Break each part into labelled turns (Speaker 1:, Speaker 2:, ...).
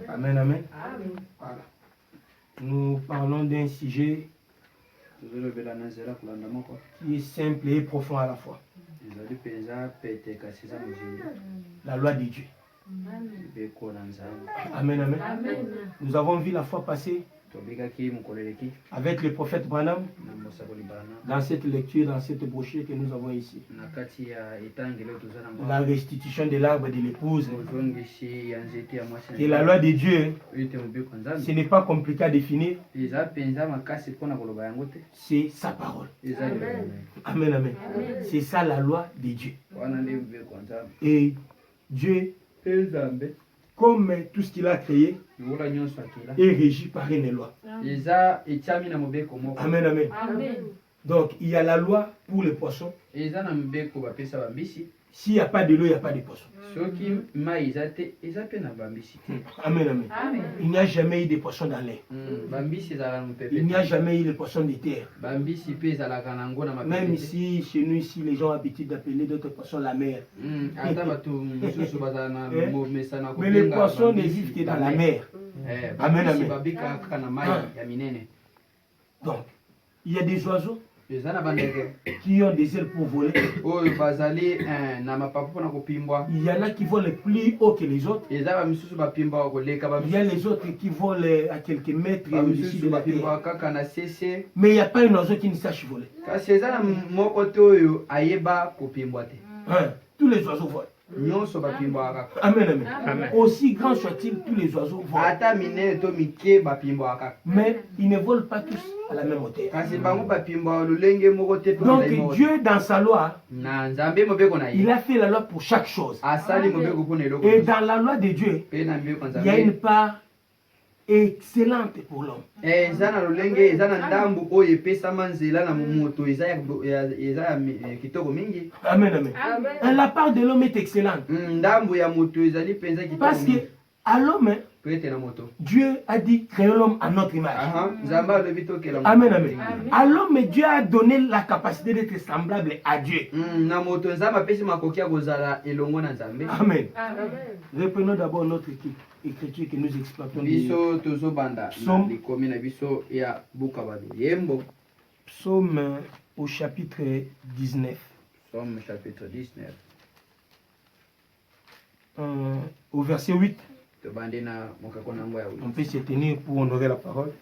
Speaker 1: Amen, amen. Voilà. Nous parlons d'un sujet qui est simple et profond à la fois. La loi de Dieu. Amen, amen. Nous avons vu la fois passée avec le prophète Branham dans cette lecture, dans cette brochure que nous avons ici. La restitution de l'arbre de l'épouse. Et la loi de Dieu, ce n'est pas compliqué à définir. C'est sa parole. Amen, amen. C'est ça la loi de Dieu. Et Dieu, comme tout ce qu'il a créé, est régi par une loi. Amen, amen. Donc, il y a la loi pour les poissons. S'il n'y a pas de l'eau, il n'y a pas de poisson. Amen, amen. Il n'y a jamais eu de poissons dans l'air. Il n'y a jamais eu de poissons de terre. Même ici, chez nous, ici, les gens ont l'habitude d'appeler d'autres poissons la mer. Mais les poissons ne vivent que dans la mer. Amen, amen. Donc, il y a des oiseaux qui ont des ailes pour voler. Il y en a qui volent plus haut que les autres. Il y a les autres qui volent à quelques mètres au-dessus de la terre. Mais il n'y a pas un oiseau qui ne sache voler. Tous les oiseaux volent. Amen, amen. Aussi grand soit-il, tous les oiseaux volent. Mais ils ne volent pas tous à la même hauteur. Donc Dieu, dans sa loi, il a fait la loi pour chaque chose. Et dans la loi de Dieu, il y a une part excellente pour l'homme. Amen, amen. Et la part de l'homme est excellente. Parce que à l'homme, Dieu a dit créons l'homme à notre image. Amen, amen. À l'homme, Dieu a donné la capacité d'être semblable à Dieu. Amen. Reprenons d'abord notre écriture que nous exploitons. Psaume au chapitre 19.
Speaker 2: Psaume chapitre 19.
Speaker 1: Au verset 8. On peut se tenir pour honorer la parole.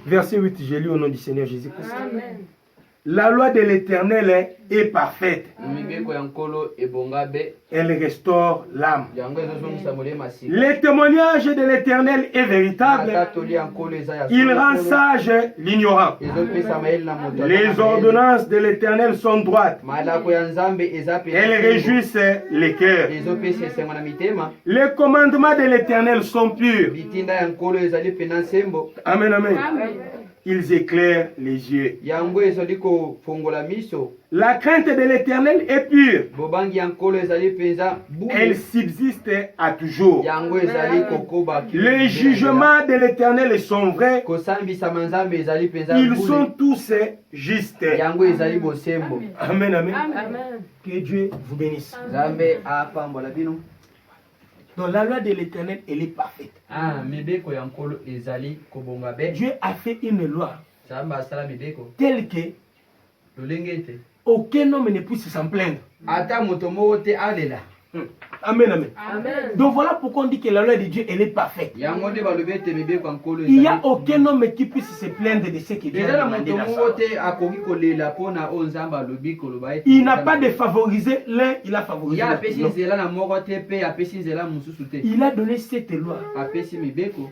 Speaker 1: Verset 8, j'ai lu au nom du Seigneur Jésus-Christ. La loi de l'Éternel est parfaite. Elle restaure l'âme. Le témoignage de l'Éternel est véritable. Il rend sage l'ignorant. Les ordonnances de l'Éternel sont droites. Elles réjouissent les cœurs. Les commandements de l'Éternel sont purs. Amen, amen. Ils éclairent les yeux. La crainte de l'Éternel est pure. Elle subsiste à toujours. Les jugements de l'Éternel sont vrais. Ils sont tous justes. Amen, amen. Que Dieu vous bénisse. Donc la loi de l'Éternel, elle est parfaite. Dieu a fait une loi telle que aucun homme ne puisse s'en plaindre. Amen, amen. Donc voilà pourquoi on dit que la loi de Dieu, elle est parfaite. Il n'y a aucun homme qui puisse se plaindre de ce que Dieu a demandé dans sa loi. Il n'a pas défavorisé l'un, il a favorisé l'autre. Il a donné cette loi.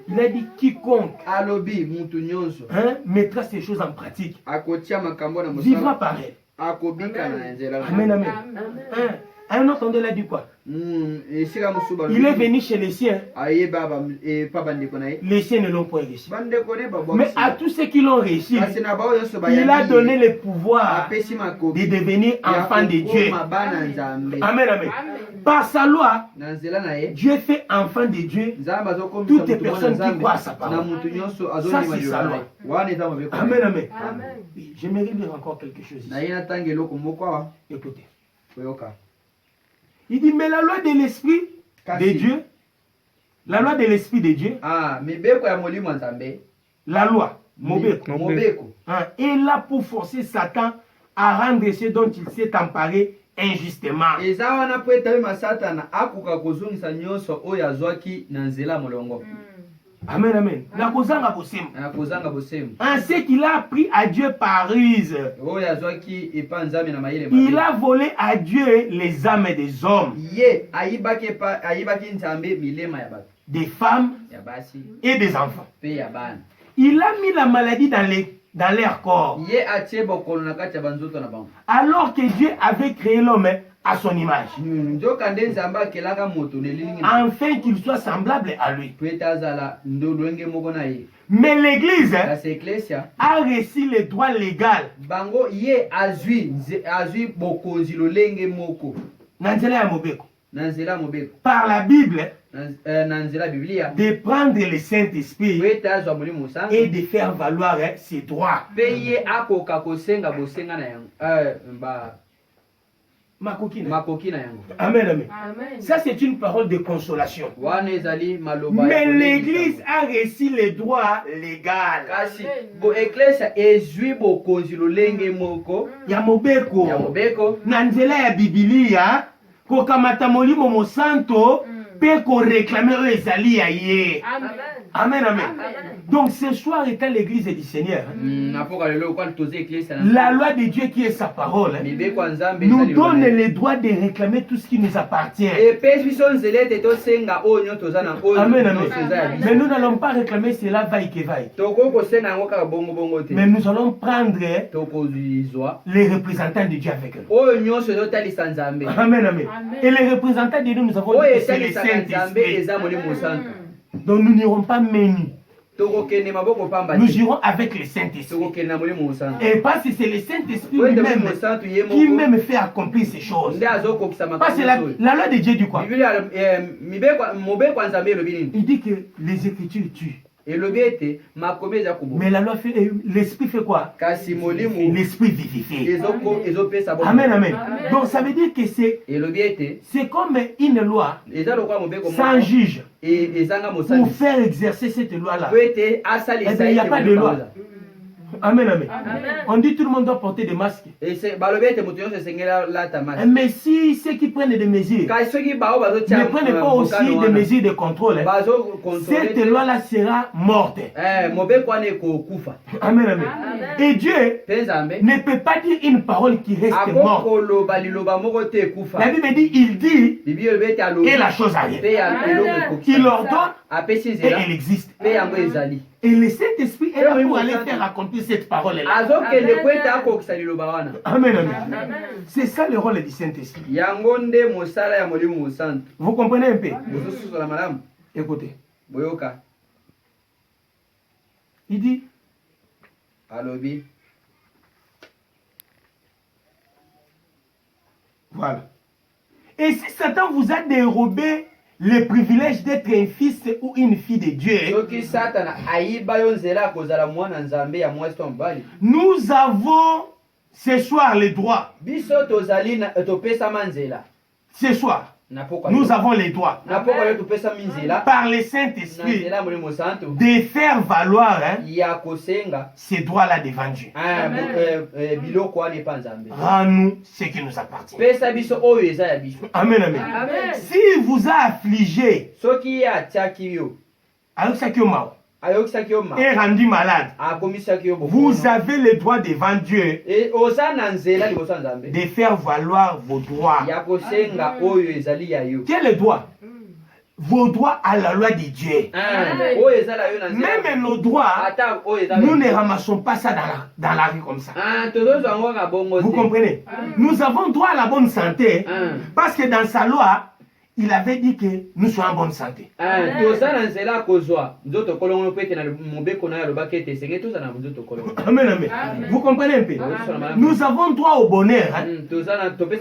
Speaker 1: Il a dit quiconque mettra ces choses en pratique vivra par elle. Amen, amen. Un autre endroit, il a dit quoi? Il est venu chez les siens. Les siens ne l'ont pas réussi. Mais à tous ceux qui l'ont réussi, il a donné le pouvoir de devenir enfant de Dieu. Amen, amen. Par sa loi, Dieu fait enfant de Dieu toutes les personnes qui croient à sa parole. Ça, c'est sa loi. Amen, amen. J'aimerais dire encore quelque chose ici. Écoutez. Il dit, mais la loi de l'esprit de Dieu, la loi de l'esprit de Dieu, la loi, Mobeko, est là pour forcer Satan à rendre ce dont il s'est emparé injustement. Amen, amen. Ainsi qu'il a pris à Dieu par ruse. Il a volé à Dieu les âmes des hommes, des femmes et des enfants. Il a mis la maladie dans leur corps. Alors que Dieu avait créé l'homme à son image, afin qu'il soit semblable à lui. Mais l'Église a reçu le droit légal par la Bible de prendre le Saint-Esprit et de faire valoir ses droits. Amen, amen. Ça, c'est une parole de consolation. Mais l'Église a reçu le droit légal. Ya mobeko na nzela ya Biblia kokamata molimo mosanto pe ko réclamer ezali ya ye. Amen, amen. Donc ce soir étant l'église du Seigneur, la loi de Dieu qui est sa parole nous donne le droit de réclamer tout ce qui nous appartient. Amen, amen. Mais nous n'allons pas réclamer cela vaille que vaille. Mais nous allons prendre les représentants de Dieu avec nous. Amen, amen. Et les représentants de Dieu, nous avons dit que c'est le Saint-Esprit. Donc nous n'irons pas menus. Nous irons avec le Saint-Esprit. Et parce que c'est le Saint-Esprit lui-même qui même fait accomplir ces choses. Parce que la loi de Dieu dit quoi? Il dit que les Écritures tuent. Mais la loi fait, l'esprit fait quoi? L'esprit vivifie. Amen, amen. Donc ça veut dire que c'est comme une loi sans juge pour faire exercer cette loi-là. Il n'y a pas de loi. Amen, amen. On dit tout le monde doit porter des masques. Mais si ceux qui prennent des mesures ne prennent pas aussi des mesures de contrôle, cette loi-là sera morte. Amen, amen. Et Dieu ne peut pas dire une parole qui reste morte. La Bible dit, il dit, et la chose arrive. Il ordonne, et elle existe. Et le Saint-Esprit est là pour aller faire accomplir cette parole-là. Amen, amen. C'est ça le rôle du Saint-Esprit. Vous comprenez un peu? Écoutez. Il dit, voilà. Et si Satan vous a dérobé le privilège d'être un fils ou une fille de Dieu, nous avons ce soir le droit. Ce soir, nous avons les droits par le Saint-Esprit de faire valoir ces droits-là devant Dieu. Rends-nous ce qui nous appartient. Amen, amen. Si vous a affligé et rendu malade, vous avez le droit devant Dieu de faire valoir vos droits. Quel est le droit? Vos droits à la loi de Dieu. Même nos droits, nous ne ramassons pas ça dans la rue comme ça. Vous comprenez? Nous avons droit à la bonne santé parce que dans sa loi, il avait dit que nous sommes en bonne santé.
Speaker 2: Amen.
Speaker 1: Amen. Vous comprenez un peu? Nous avons droit au bonheur. Hein?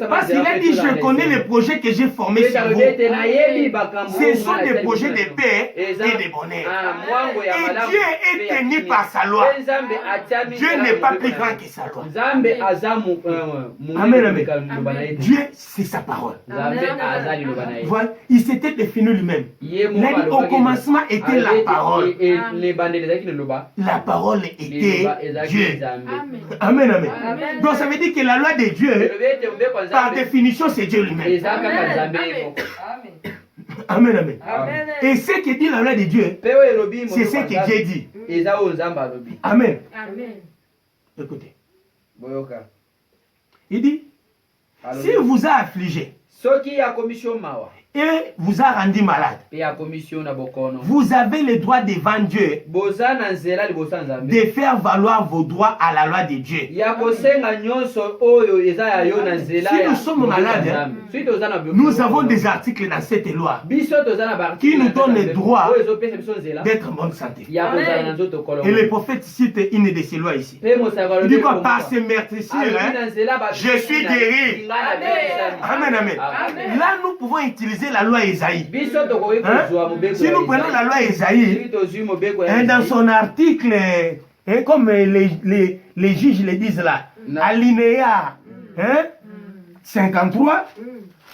Speaker 1: Parce qu'il a dit, je connais les projets que j'ai formés sur vous. Ce sont des projets de paix et de bonheur. Et Dieu est tenu par sa loi. Dieu n'est pas plus grand que sa loi. Amen, amen. Dieu, c'est sa parole. Voilà, il s'était défini lui-même. Au commencement était la parole. La parole était Dieu. Amen, amen. Donc ça veut dire que la loi de Dieu, par définition, c'est Dieu lui-même. Amen, amen. Et ce que dit la loi de Dieu, c'est ce que Dieu dit. Amen. Écoutez. Il dit, si vous a affligé, et vous a rendu malade, vous avez le droit devant Dieu de faire valoir vos droits à la loi de Dieu. Si nous sommes malades, nous avons des articles dans cette loi qui nous donnent le droit d'être en bonne santé. Et le prophète cite une de ces lois ici. Il dit quoi? Par ces meurtrissures, je suis guéri. Amen, amen. Là, nous pouvons utiliser la loi Esaïe. Si nous prenons la loi Esaïe, dans son article, comme les juges le disent là, alinéa 53,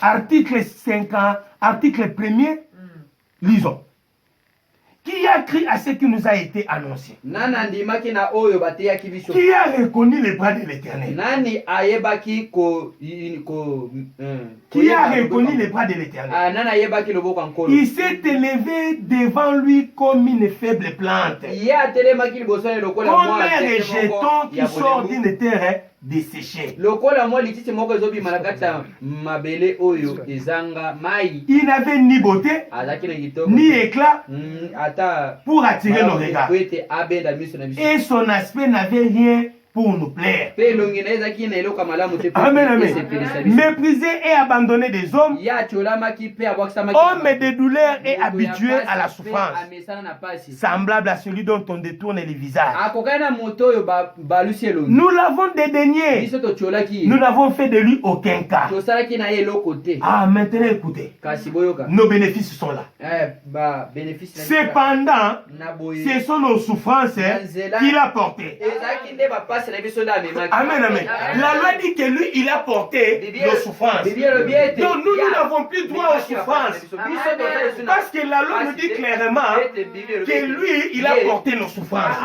Speaker 1: article 50, article 1er, lisons. Qui a cru à ce qui nous a été annoncé? Qui a reconnu les bras de l'Éternel? Qui a reconnu les bras de l'Éternel? Il s'est élevé devant lui comme une faible plante, comme un rejeton qui sort d'une terre desséchée. Il n'avait ni beauté, ni éclat pour attirer nos regards. Et son aspect n'avait rien pour nous plaire. Amen, amen. Méprisé et abandonné des hommes, homme de douleur et habitué à la souffrance, semblable à celui dont on détourne le visage. Nous l'avons dédaigné. Nous n'avons fait de lui aucun cas. Ah, maintenant écoutez. Nos bénéfices sont là. Cependant, ce sont nos souffrances qu'il a portées. Amen, amen. La loi dit que lui, il a porté nos souffrances. Donc nous n'avons plus droit aux souffrances. Parce que la loi nous dit clairement que lui, il a porté nos souffrances.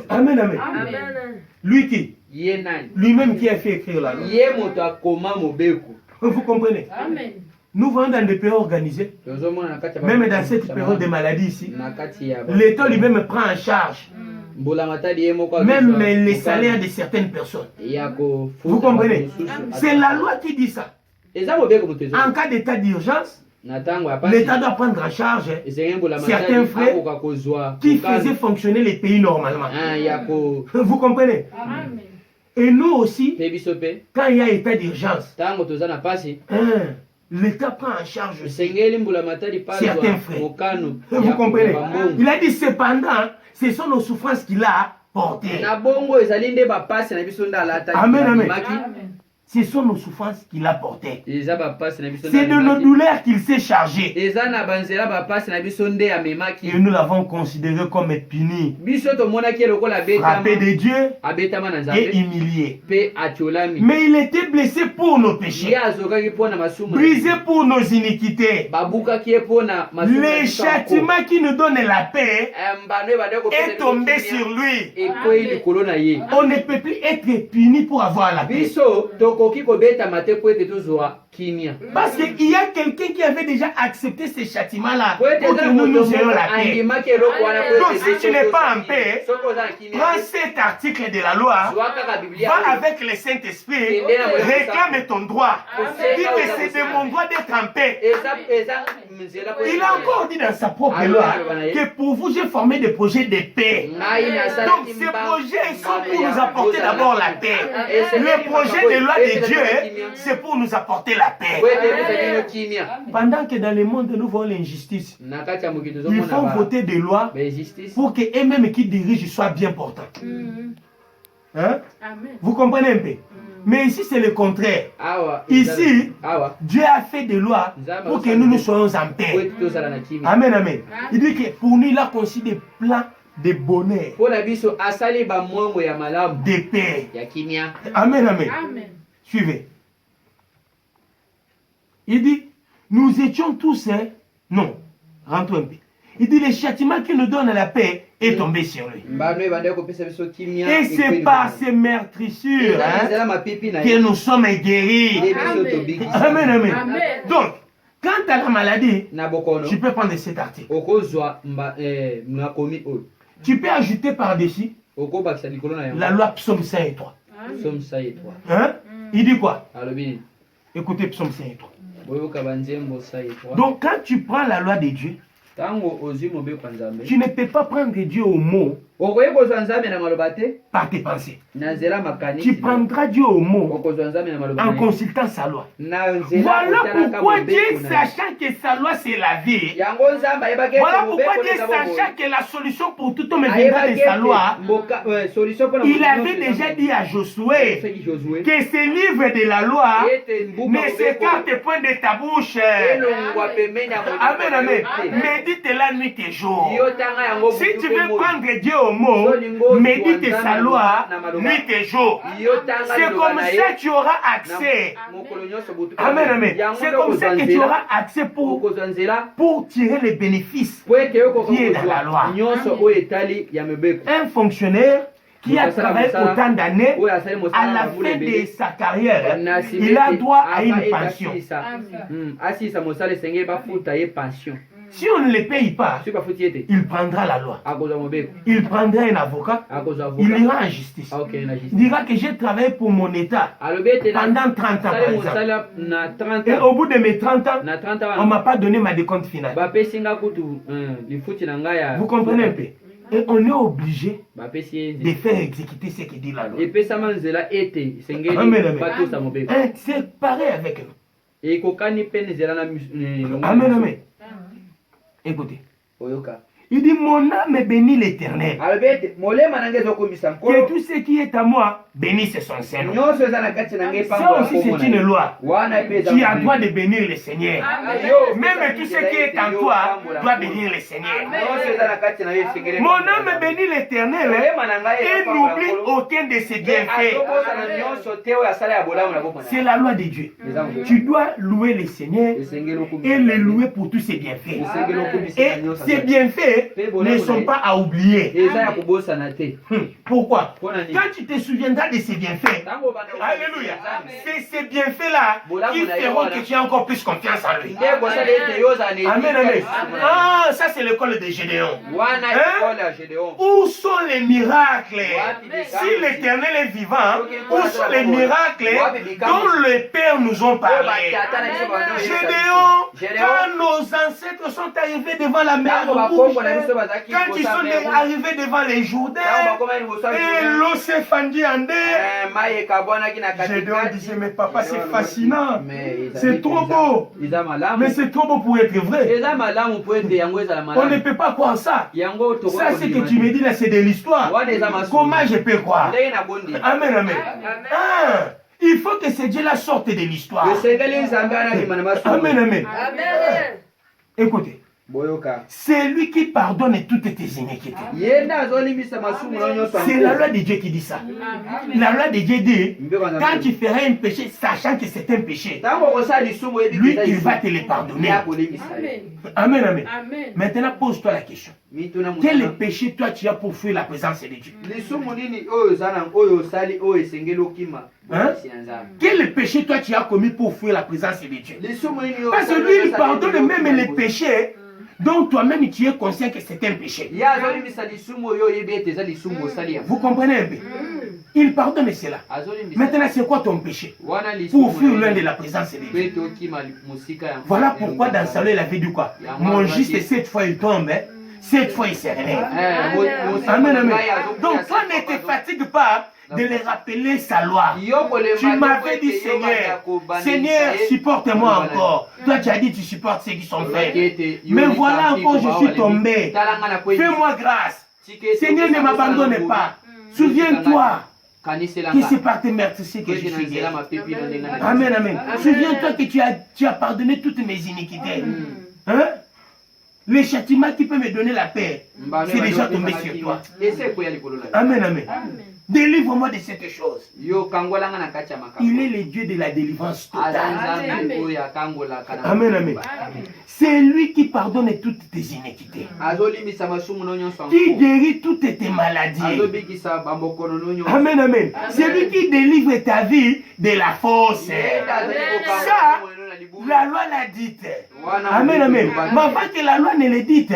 Speaker 1: Amen, amen. Lui qui? Lui-même qui a fait écrire la loi. Vous comprenez? Nous vivons dans des pays organisés. Même dans cette période de maladie ici, l'État lui-même prend en charge même les salaires de certaines personnes. Vous comprenez? C'est la loi qui dit ça. En cas d'état d'urgence, l'État doit prendre en charge certains frais qui faisaient fonctionner les pays normalement. Vous comprenez? Et nous aussi, quand il y a état d'urgence, l'État prend en charge certains frais. Vous comprenez? Il a dit cependant, ce sont nos souffrances qu'il a portées. Amen, amen. Ce sont nos souffrances qu'il a portées. C'est de nos douleurs qu'il s'est chargé. Et nous l'avons considéré comme puni, frappé de Dieu et humilié. Mais il était blessé pour nos péchés, brisé pour nos iniquités. Le châtiment qui nous donne la paix est tombé sur lui. On ne peut plus être puni pour avoir la paix. Parce qu'il y a quelqu'un qui avait déjà accepté ces châtiments-là pour que nous ayons la paix. Donc si tu n'es pas en paix, prends cet article de la loi, va avec le Saint-Esprit, réclame ton droit. Dis que c'est de mon droit d'être en paix. Il a encore dit dans sa propre loi que pour vous, j'ai formé des projets de paix. Donc ces projets sont pour nous apporter d'abord la paix. Le projet de loi de Dieu, c'est pour nous apporter la paix. Pendant que dans le monde, nous voyons l'injustice, il faut voter des lois pour que eux-mêmes qui dirigent soient bien portants. Hein? Vous comprenez un peu? Mais ici, c'est le contraire. Ici, Dieu a fait des lois pour que nous soyons en paix. Amen, amen. Il dit que pour nous, il a conçu des plans de bonheur, de paix. Amen, amen. Suivez. Il dit, nous étions tous, non, rentrons un peu. Il dit, le châtiment qui nous donne la paix est tombé sur lui. Et c'est par ces meurtrissures que nous sommes guéris. Amen, amen. Donc, quant à la maladie, tu peux prendre cet article. Tu peux ajouter par-dessus la loi Psaume 103. Hein? Il dit quoi? Écoutez Psaume 103. Donc, quand tu prends la loi de Dieu, tu ne peux pas prendre Dieu au mot par tes pensées. Tu prendras Dieu au mot en consultant sa loi. Voilà pourquoi Dieu, sachant que sa loi c'est la vie, voilà pourquoi Dieu, sachant que la solution pour tout homme viendra de sa loi, il avait déjà dit à Josué que ce livre de la loi ne s'écarte point de ta bouche. Amen, amen. Médite la nuit et jour. Si tu veux prendre Dieu au mot, médite sa loi nuit et jour. C'est comme ça que tu auras accès. Amen, amen. C'est comme ça que tu auras accès pour tirer les bénéfices qui est dans la loi. Un fonctionnaire qui a travaillé autant d'années, à la fin de sa carrière, il a droit à une pension. Si on ne le paye pas, il prendra la loi. Il prendra un avocat. Il ira en justice. Il dira que j'ai travaillé pour mon État pendant 30 ans, par exemple. Et au bout de mes 30 ans, on ne m'a pas donné ma décompte finale. Vous comprenez un peu? Et on est obligé de faire exécuter ce que dit la loi. C'est pareil avec nous. Amen, amen. Écoutez. Il dit, mon âme bénit l'Éternel. Que tout ce qui est à moi, bénisse son Seigneur. Ça aussi, c'est une loi. Tu as droit de bénir le Seigneur. Même tout ce qui est en toi doit bénir le Seigneur. Mon âme bénit l'Éternel et n'oublie aucun de ses bienfaits. C'est la loi de Dieu. Tu dois louer le Seigneur et le louer pour tous ses bienfaits. Et ses bienfaits ne sont pas à oublier. Pourquoi? Quand tu te souviendras de ces bienfaits, alléluia, c'est ces bienfaits-là qui feront que tu aies encore plus confiance en lui. Amen, amen. Ah, ça c'est l'école de Gédéon. Où sont les miracles? Si l'Éternel est vivant, où sont les miracles dont les pères nous ont parlé? Gédéon, quand nos ancêtres sont arrivés devant la mer rouge, quand ils sont arrivés devant les Jourdains, et l'eau s'est fendue en deux, Gédéon disait, mais papa, c'est fascinant, c'est trop beau, mais c'est trop beau pour être vrai. On ne peut pas croire ça. Ça, c'est que tu me dis là, c'est de l'histoire. Comment je peux croire? Amen, amen. Ah, il faut que ce Dieu-là sorte de l'histoire. Amen, amen. Écoutez. C'est lui qui pardonne toutes tes iniquités. C'est la loi de Dieu qui dit ça. La loi de Dieu dit, quand tu feras un péché, sachant que c'est un péché, lui, il va te le pardonner. Amen, amen. Maintenant, pose-toi la question. Quel péché toi tu as pour fuir la présence de Dieu? Hein? Quel péché toi tu as commis pour fuir la présence de Dieu? Parce que lui, il pardonne même les péchés Donc toi-même tu es conscient que c'est un péché. Vous comprenez un peu? Il pardonne cela. Maintenant c'est quoi ton péché? Pour fuir loin de la présence de Dieu. Voilà pourquoi dans Samuel il avait dit quoi? Mon juste 7 fois il tombe, 7 fois il se réveille. Amen, amen. Donc toi ne te fatigue pas de les rappeler sa loi. Tu m'avais dit Seigneur, Seigneur, supporte-moi encore. Toi tu as dit tu supportes ceux qui sont faits. Mais voilà encore je suis tombé. Fais-moi grâce. Seigneur, ne m'abandonne pas. Souviens-toi que c'est par tes meurtrissures que je suis guéri. Amen, amen. Souviens-toi que tu as pardonné toutes mes iniquités. Hein? Le châtiment qui peut me donner la paix, c'est déjà tombé sur toi. Amen, amen. Délivre-moi de cette chose. Il est le Dieu de la délivrance totale. Amen, amen. C'est lui qui pardonne toutes tes iniquités, qui guérit toutes tes maladies. Amen, amen. C'est lui qui délivre ta vie de la fausse. Ça, la loi l'a dit. Amen, amen. Mais avant que la loi ne le dise,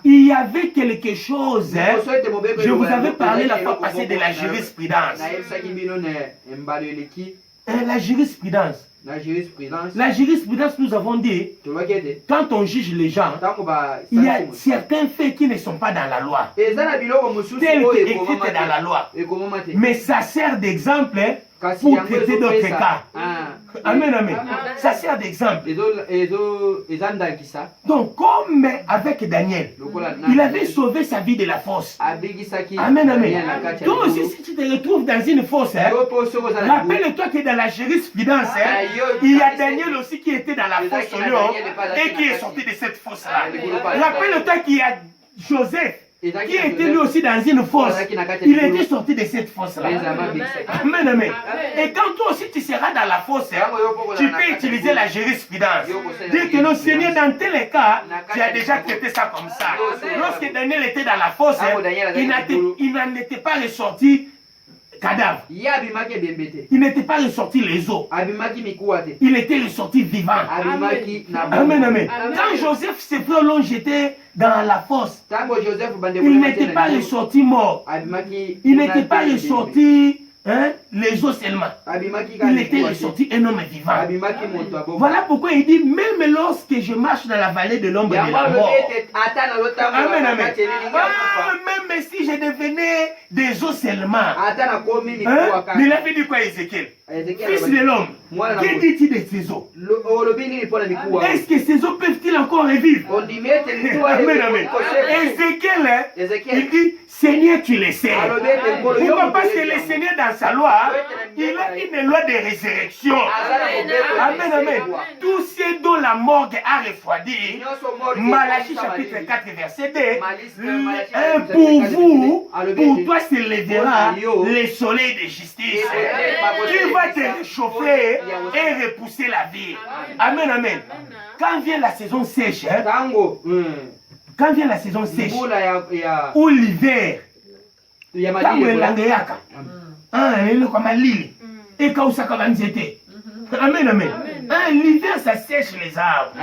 Speaker 1: il y avait quelque chose. Je vous avais parlé la fois passée de la jurisprudence. La jurisprudence. La jurisprudence, nous avons dit, quand on juge les gens, il y a certains faits qui ne sont pas dans la loi, tels qu'écrits dans la loi. Mais ça sert d'exemple pour traiter d'autres cas. Amen, amen. Ça sert d'exemple. Donc, comme avec Daniel, il avait sauvé sa vie de la fosse. Amen, amen. Toi aussi, si tu te retrouves dans une fosse, rappelle-toi que dans la jurisprudence, il y a Daniel aussi qui était dans la fosse au lion et qui est sorti de cette fosse-là. Rappelle-toi qu'il y a Joseph qui était lui aussi dans une fosse. Il était sorti de cette fosse-là. Amen, amen. Et quand toi aussi tu seras dans la fosse, tu peux utiliser la jurisprudence. Dire que non, Seigneur, dans tel cas, tu as déjà traité ça comme ça. Lorsque Daniel était dans la fosse, il n'en était pas ressorti cadavre. Il n'était pas ressorti les os. Il était ressorti vivant. Amen, amen. Quand Joseph, ses frères l'ont jeté dans la fosse, il n'était pas ressorti mort. Il n'était pas ressorti les os seulement. Il était ressorti un homme vivant. Voilà pourquoi il dit, même lorsque je marche dans la vallée de l'ombre de la mort, amen, amen. Même si je devenais des os seulement, mais il avait dit quoi Ézéchiel? Fils de l'homme, que dit-il de ces os? Est-ce que ces os peuvent-ils encore revivre? Amen, amen. Ézéchiel, il dit, Seigneur, tu le sais. Pourquoi? Parce que le Seigneur, dans sa loi, il a une loi de résurrection. Amen, amen. Tous ceux dont la morgue a refroidi, Malachie chapitre 4, verset 2, pour vous, pour toi se lèvera le soleil de justice. Tu vas te réchauffer et repousser la vie. Amen, amen. Quand vient la saison sèche, quand vient la saison sèche, ou l'hiver, quand il langeyaka, comme l'île, et quand ça commence l'été. Amen, amen. L'hiver, ça sèche les arbres.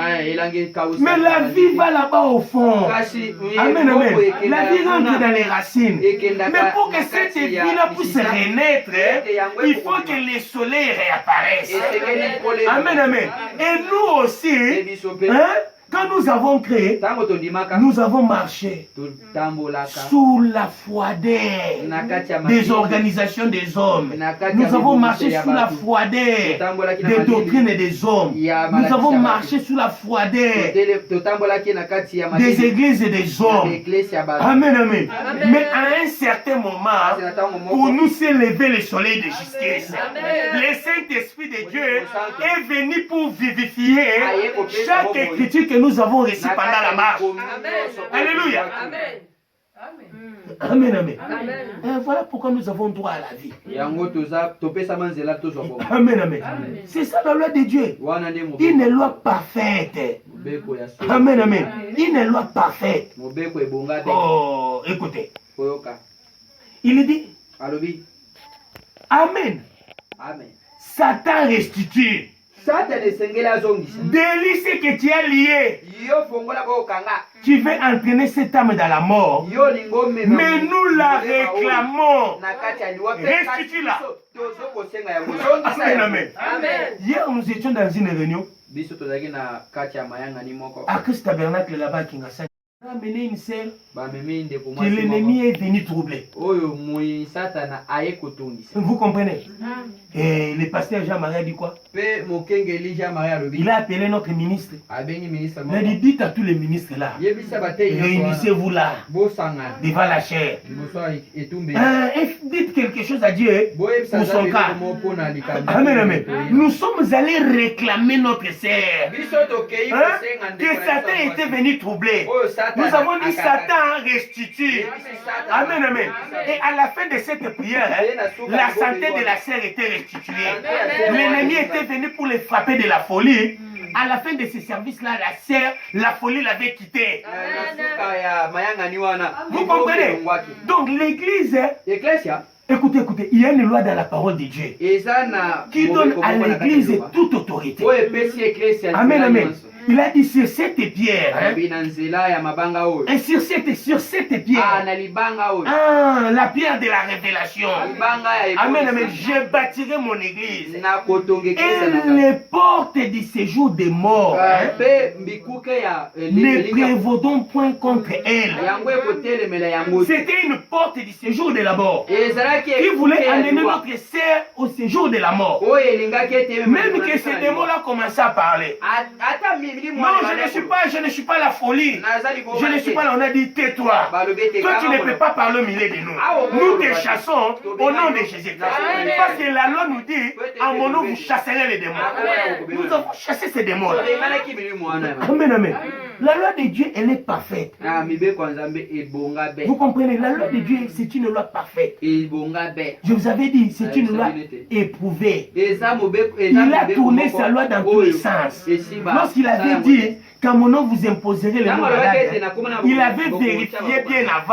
Speaker 1: Mais la vie va là-bas au fond. Amen, amen. La vie rentre dans les racines. Mais pour que cette vie-là puisse renaître, il faut que le soleil réapparaisse. Amen, amen. Et nous aussi, quand nous avons créé, nous avons marché sous la froideur des organisations des hommes. Nous avons marché sous la froideur des doctrines des hommes. Nous avons marché sous la froideur des églises et des hommes. Amen, amen. Mais à un certain moment, pour nous s'élever le soleil de justice, le Saint-Esprit de Dieu est venu pour vivifier chaque écriture que nous avons reçue pendant la marche. Alléluia. Amen, amen. Et voilà pourquoi nous avons droit à la vie. Amen, amen. C'est ça la loi de Dieu. Une loi parfaite. Amen, amen. Une loi parfaite. Oh, écoutez. Il dit, Amen. Satan restitue Délice que tu as lié. Tu veux entraîner cette âme dans la mort. Mais nous la réclamons. Restitue-la. Amen. Hier, nous étions dans une réunion. À Christ Tabernacle là-bas à Kinshasa. On a amené une sœur que l'ennemi est venu troubler. Vous comprenez? Et le pasteur Jean-Marie a dit quoi? Il a appelé notre ministre. Il a dit, dites à tous les ministres là, réunissez-vous là, devant la chair. Dites quelque chose à Dieu pour son cas. Amen, amen. Nous sommes allés réclamer notre sœur. Que Satan était venu troubler. Nous avons dit Satan restitue. Amen, amen. Et à la fin de cette prière, la santé de la sœur était restituée. L'ennemi était venu pour les frapper de la folie. À la fin de ce service-là, la sœur, la folie l'avait quitté. Vous comprenez? Donc l'église, écoutez, il y a une loi dans la parole de Dieu qui donne à l'église toute autorité. Amen, amen. Il a dit sur cette pierre, et sur cette pierre, la pierre de la révélation, amen, amen, je bâtirai mon église, et les portes du séjour des morts ne prévaudront point contre elle. C'était une porte du séjour de la mort qui voulait amener notre sœur au séjour de la mort. Même que ce démon-là commençait à parler. Non, je ne suis pas la folie. Je ne suis pas là. On a dit tais-toi. Toi, tu ne peux pas parler au milieu de nous. Nous te chassons au nom de Jésus-Christ. Parce que la loi nous dit, en mon nom, vous chasserez les démons. Nous avons chassé ces démons-là. Amen, amen. La loi de Dieu, elle est parfaite. Vous comprenez? La loi de Dieu, c'est une loi parfaite. Je vous avais dit, c'est une loi éprouvée. Il a tourné sa loi dans tous les sens. Lorsqu'il avait dit qu'à mon nom vous imposerez les mots, il avait vérifié bien avant.